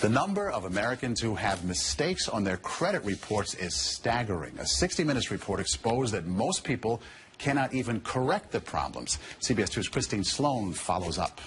The number of Americans who have mistakes on their credit reports is staggering. A 60 Minutes report exposed that most people cannot even correct the problems. CBS 2's Christine Sloan follows up.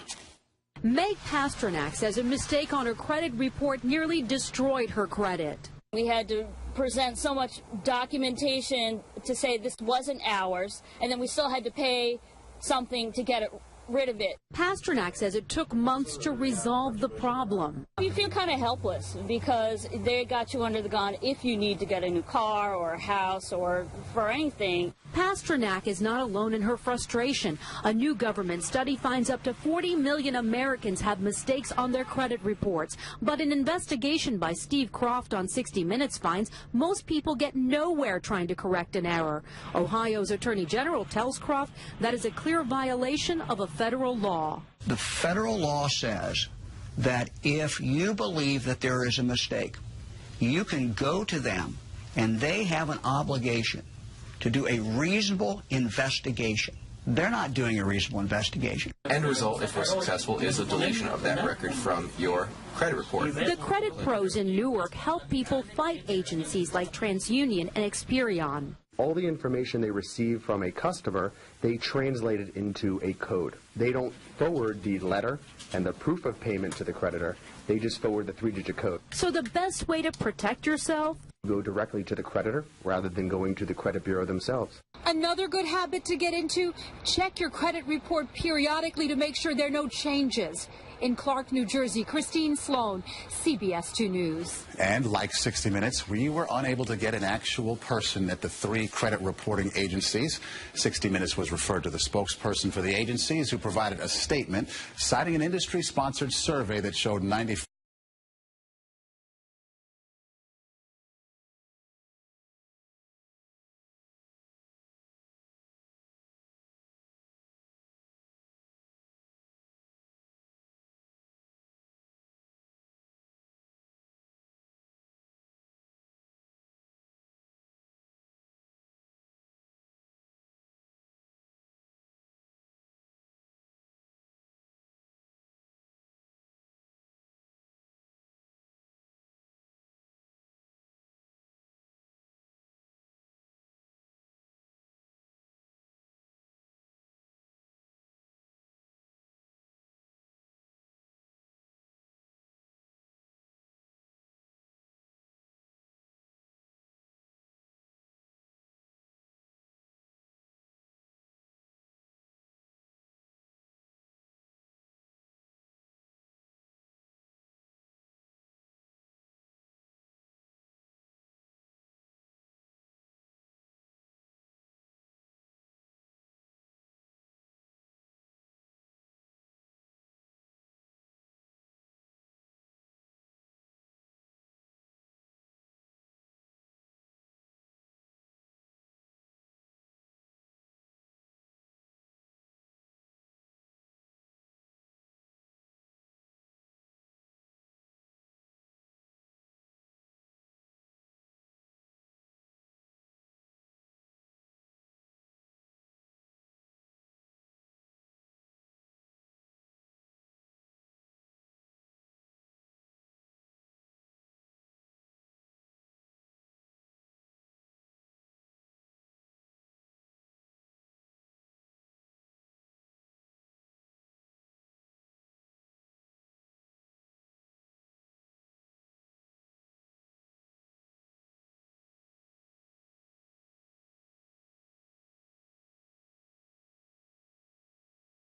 Meg Pasternak says a mistake on her credit report nearly destroyed her credit. We had to present so much documentation to say this wasn't ours, and then we still had to pay something to get rid of it. Pasternak says it took months to resolve the problem. You feel kind of helpless because they got you under the gun if you need to get a new car or a house or for anything. Pasternak is not alone in her frustration. A new government study finds up to 40 million Americans have mistakes on their credit reports. But an investigation by Steve Croft on 60 Minutes finds most people get nowhere trying to correct an error. Ohio's Attorney General tells Croft that is a clear violation of a federal law. The federal law says that if you believe that there is a mistake, you can go to them and they have an obligation to do a reasonable investigation. They're not doing a reasonable investigation. End result, if we're successful, is a deletion of that record from your credit report. The credit pros in Newark help people fight agencies like TransUnion and Experian. All the information they receive from a customer, they translate it into a code. They don't forward the letter and the proof of payment to the creditor. They just forward the 3-digit code. So the best way to protect yourself? Go directly to the creditor rather than going to the credit bureau themselves. Another good habit to get into, check your credit report periodically to make sure there are no changes. In Clark, New Jersey, Christine Sloan, CBS 2 News. And like 60 Minutes, we were unable to get an actual person at the 3 credit reporting agencies. 60 Minutes was referred to the spokesperson for the agencies, who provided a statement citing an industry-sponsored survey that showed 95